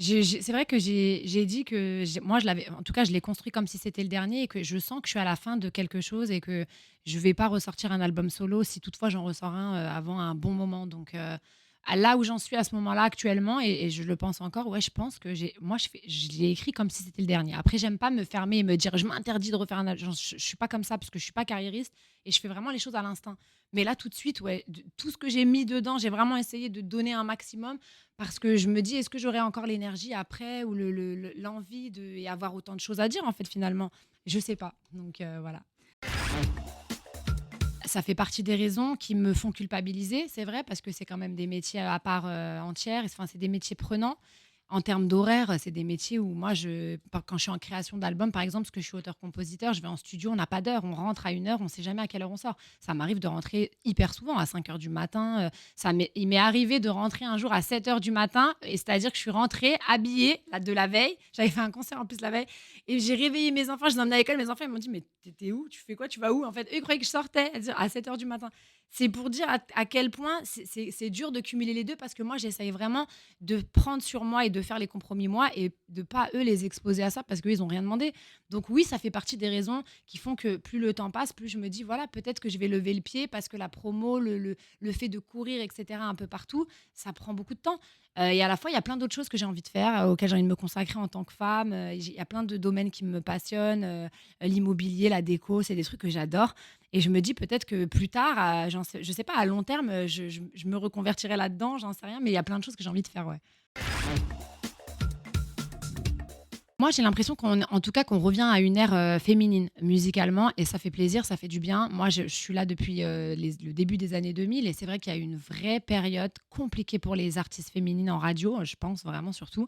C'est vrai que j'ai dit que moi, je l'avais, en tout cas, je l'ai construit comme si c'était le dernier et que je sens que je suis à la fin de quelque chose et que je vais pas ressortir un album solo si toutefois j'en ressors un avant un bon moment. Donc, là où j'en suis à ce moment-là actuellement, et je le pense encore, ouais, je pense que je l'ai écrit comme si c'était le dernier. Après, j'aime pas me fermer et me dire je m'interdis de refaire un album. Je suis pas comme ça parce que je suis pas carriériste et je fais vraiment les choses à l'instinct. Mais là, tout de suite, ouais, tout ce que j'ai mis dedans, j'ai vraiment essayé de donner un maximum. Parce que je me dis: «Est-ce que j'aurai encore l'énergie après ou l'envie de et avoir autant de choses à dire, en fait, finalement?» Je sais pas, donc voilà. Ça fait partie des raisons qui me font culpabiliser, c'est vrai, parce que c'est quand même des métiers à part, entière. Enfin, c'est des métiers prenants. En termes d'horaire, c'est des métiers où moi quand je suis en création d'albums, par exemple, parce que je suis auteure-compositeur, je vais en studio, on n'a pas d'heure, on rentre à 1 heure, on ne sait jamais à quelle heure on sort. Ça m'arrive de rentrer hyper souvent à 5 heures du matin, il m'est arrivé de rentrer un jour à 7 heures du matin, et c'est-à-dire que je suis rentrée habillée, de la veille. J'avais fait un concert en plus la veille et j'ai réveillé mes enfants, je les ai emmenés à l'école. Mes enfants, ils m'ont dit: «Mais tu où? Tu fais quoi? Tu vas où?» En fait, eux, ils croyaient que je sortais à 7 heures du matin. C'est pour dire à quel point c'est dur de cumuler les 2, parce que moi, j'essaye vraiment de prendre sur moi et de faire les compromis moi et de pas, eux, les exposer à ça parce qu'eux, ils ont rien demandé. Donc oui, ça fait partie des raisons qui font que plus le temps passe, plus je me dis: «Voilà, peut-être que je vais lever le pied», parce que la promo, le fait de courir et cetera un peu partout, ça prend beaucoup de temps. Et à la fois, il y a plein d'autres choses que j'ai envie de faire, auxquelles j'ai envie de me consacrer en tant que femme. Il y a plein de domaines qui me passionnent, l'immobilier, la déco, c'est des trucs que j'adore, et je me dis peut-être que plus tard, je sais pas, à long terme, je me reconvertirai là-dedans, j'en sais rien, mais il y a plein de choses que j'ai envie de faire, ouais. Moi, j'ai l'impression en tout cas, qu'on revient à une ère, féminine, musicalement, et ça fait plaisir, ça fait du bien. Moi, je suis là depuis, le début des années 2000, et c'est vrai qu'il y a eu une vraie période compliquée pour les artistes féminines en radio, je pense vraiment surtout.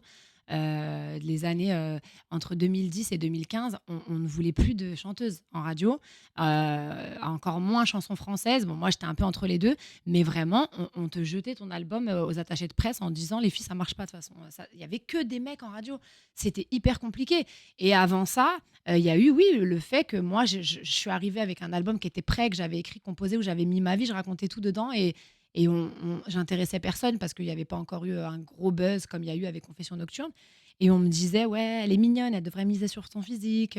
Les années, entre 2010 et 2015, on ne voulait plus de chanteuses en radio, encore moins chansons françaises. Bon, moi, j'étais un peu entre les 2, mais vraiment, on te jetait ton album, aux attachés de presse en disant: «Les filles, ça marche pas de toute façon». Il y avait que des mecs en radio. C'était hyper compliqué, et avant ça, il y a eu, oui, le fait que moi, je suis arrivée avec un album qui était prêt, que j'avais écrit, composé, où j'avais mis ma vie, je racontais tout dedans, et j'intéressais personne parce qu'il y avait pas encore eu un gros buzz comme il y a eu avec Confessions nocturnes, et on me disait: «Ouais, elle est mignonne, elle devrait miser sur son physique»,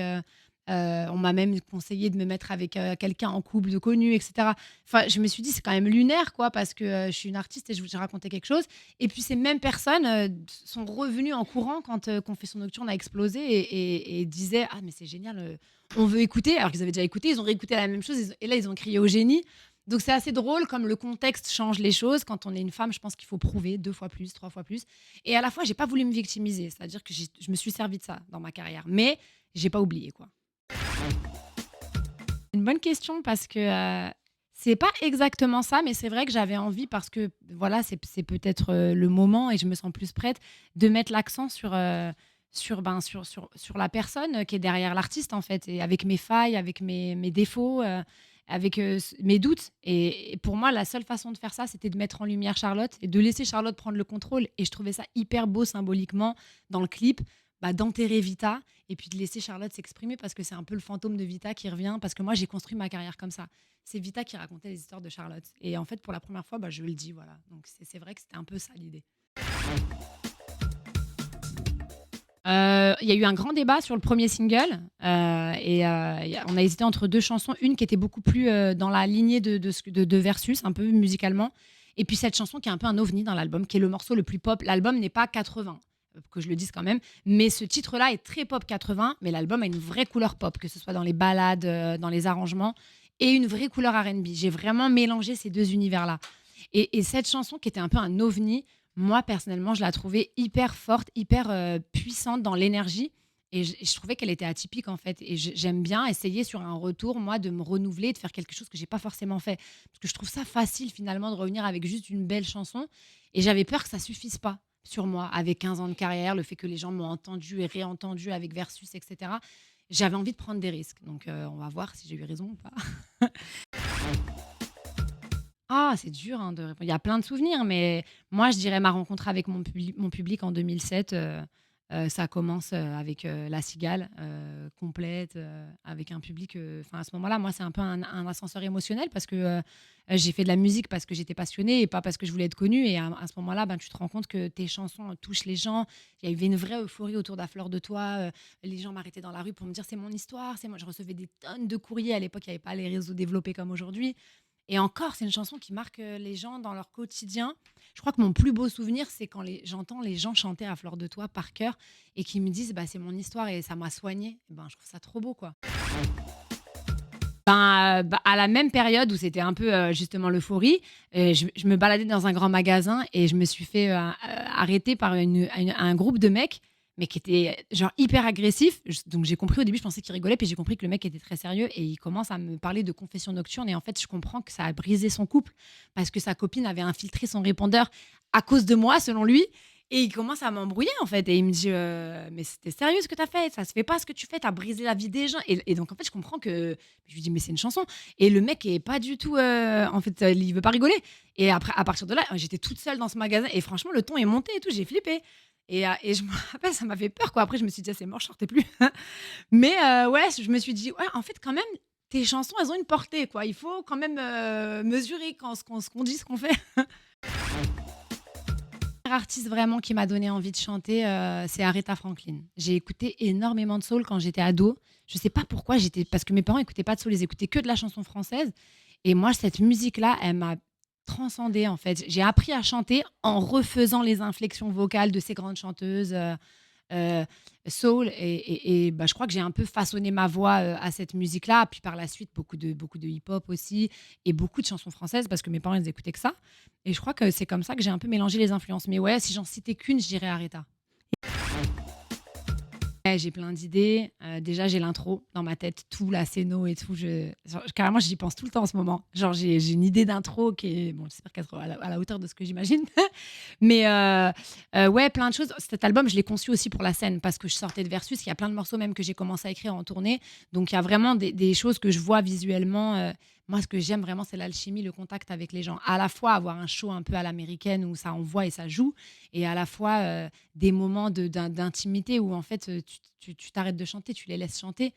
on m'a même conseillé de me mettre avec, quelqu'un en couple de connu, et cetera. Enfin, je me suis dit: «C'est quand même lunaire, quoi», parce que, je suis une artiste et j'ai raconté quelque chose, et puis ces mêmes personnes, sont revenues en courant quand, Confessions nocturnes a explosé, et disaient: «Ah mais c'est génial, on veut écouter», alors qu'ils avaient déjà écouté, ils ont réécouté la même chose, et là ils ont crié au génie. Donc c'est assez drôle comme le contexte change les choses. Quand on est une femme, je pense qu'il faut prouver 2 fois plus, 3 fois plus, et à la fois, j'ai pas voulu me victimiser. C'est-à-dire que je me suis servie de ça dans ma carrière, mais j'ai pas oublié, quoi. Une bonne question parce que, c'est pas exactement ça, mais c'est vrai que j'avais envie, parce que voilà, c'est peut-être, le moment, et je me sens plus prête de mettre l'accent sur la personne, qui est derrière l'artiste, en fait, et avec mes failles, avec mes défauts, avec, mes doutes, et pour moi, la seule façon de faire ça, c'était de mettre en lumière Charlotte et de laisser Charlotte prendre le contrôle, et je trouvais ça hyper beau symboliquement dans le clip, d'enterrer Vita et puis de laisser Charlotte s'exprimer, parce que c'est un peu le fantôme de Vita qui revient, parce que moi, j'ai construit ma carrière comme ça. C'est Vita qui racontait les histoires de Charlotte, et en fait, pour la première fois, je le dis, voilà. Donc c'est vrai que c'était un peu ça l'idée. Il y a eu un grand débat sur le premier single, on a hésité entre 2 chansons. Une qui était beaucoup plus, dans la lignée de Versus, un peu musicalement, et puis cette chanson qui est un peu un ovni dans l'album, qui est le morceau le plus pop. L'album n'est pas 80, que je le dise quand même, mais ce titre-là est très pop 80, mais l'album a une vraie couleur pop, que ce soit dans les ballades, dans les arrangements, et une vraie couleur R&B. J'ai vraiment mélangé ces 2 univers-là, et cette chanson qui était un peu un ovni, moi, personnellement, je la trouvais hyper forte, hyper, puissante dans l'énergie, et je trouvais qu'elle était atypique, en fait, et j'aime bien essayer sur un retour, moi, de me renouveler, de faire quelque chose que j'ai pas forcément fait. Parce que je trouve ça facile, finalement, de revenir avec juste une belle chanson, et j'avais peur que ça suffise pas sur moi. Avec 15 ans de carrière, le fait que les gens m'ont entendu et réentendu avec Versus, et cetera, j'avais envie de prendre des risques. Donc on va voir si j'ai eu raison ou pas. Ah, c'est dur, hein, de répondre. Il y a plein de souvenirs, mais moi, je dirais ma rencontre avec mon public en 2007, Ça commence, avec, La Cigale, complète, avec un public, enfin, à ce moment-là, moi, c'est un peu un ascenseur émotionnel parce que, j'ai fait de la musique parce que j'étais passionnée et pas parce que je voulais être connue et à ce moment-là, ben, tu te rends compte que tes chansons touchent les gens. Il y avait une vraie euphorie autour d'À fleur de toi, les gens m'arrêtaient dans la rue pour me dire: «C'est mon histoire, c'est moi». Je recevais des tonnes de courriers. À l'époque, il y avait pas les réseaux développés comme aujourd'hui et encore, c'est une chanson qui marque, les gens dans leur quotidien. Je crois que mon plus beau souvenir, c'est quand j'entends les gens chanter «À fleur de toi» par cœur et qui me disent: «Bah, c'est mon histoire et ça m'a soignée». Et ben, je trouve ça trop beau, quoi. Ben, à la même période où c'était un peu, justement l'euphorie, je me baladais dans un grand magasin et je me suis fait, arrêter par un groupe de mecs, mais qui étaient, genre, hyper agressifs. Donc j'ai compris au début, je pensais qu'ils rigolaient, puis j'ai compris que le mec était très sérieux et il commence à me parler de confession nocturne et en fait, je comprends que ça a brisé son couple parce que sa copine avait infiltré son répondeur à cause de moi, selon lui et il commence à m'embrouiller, en fait et il me dit: «Mais c'était sérieux ce que tu as fait? Ça se fait pas ce que tu fais, tu as brisé la vie des gens» et donc en fait, je comprends que je lui dis: «Mais c'est une chanson» et le mec est pas du tout, en fait, il veut pas rigoler et après à partir de là, j'étais toute seule dans ce magasin et franchement le ton est monté et tout, j'ai flippé et je me rappelle, ça m'a fait peur, quoi. Après je me suis dit: «Ah c'est mort, je sortais plus». Mais ouais, je me suis dit: «Ouais, en fait quand même, tes chansons, elles ont une portée, quoi. Il faut quand même, mesurer quand ce qu'on dit, ce qu'on fait». Artiste vraiment qui m'a donné envie de chanter, c'est Aretha Franklin. J'ai écouté énormément de soul quand j'étais ado. Je sais pas pourquoi, parce que mes parents écoutaient pas de soul, ils écoutaient que de la chanson française et moi cette musique-là, elle m'a transcendée, en fait. J'ai appris à chanter en refaisant les inflexions vocales de ces grandes chanteuses, heu, soul bah, je crois que j'ai un peu façonné ma voix, à cette musique-là. Puis par la suite, beaucoup de hip-hop aussi et beaucoup de chansons françaises parce que mes parents, ils écoutaient que ça et je crois que c'est comme ça que j'ai un peu mélangé les influences. Mais ouais, si j'en citais qu'une, je dirais Aretha. Ouais, j'ai plein d'idées. Déjà, j'ai l'intro dans ma tête, tout, la scéno et tout. Carrément, j'y pense tout le temps en ce moment. Genre, j'ai une idée d'intro qui est, bon, j'espère qu'elle sera à la hauteur de ce que j'imagine. Mais ouais, plein de choses. Cet album, je l'ai conçu aussi pour la scène parce que je sortais de Versus. Il y a plein de morceaux même que j'ai commencé à écrire en tournée. Donc, il y a vraiment des choses que je vois visuellement. Moi, ce que j'aime vraiment, c'est l'alchimie, le contact avec les gens. À la fois avoir un show un peu à l'américaine où ça envoie et ça joue, et à la fois des moments d'intimité où en fait tu t'arrêtes de chanter, tu les laisses chanter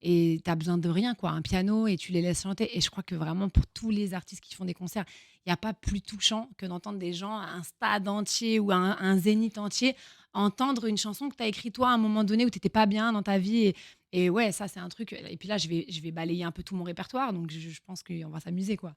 et tu as besoin de rien, quoi, un piano et tu les laisses chanter. Et je crois que vraiment pour tous les artistes qui font des concerts, il n'y a pas plus touchant que d'entendre des gens, un stade entier ou un zénith entier, entendre une chanson que tu as écrite toi à un moment donné où tu n'étais pas bien dans ta vie. Et ouais, ça c'est un truc. Et puis là, je vais balayer un peu tout mon répertoire, donc je pense qu'on va s'amuser, quoi.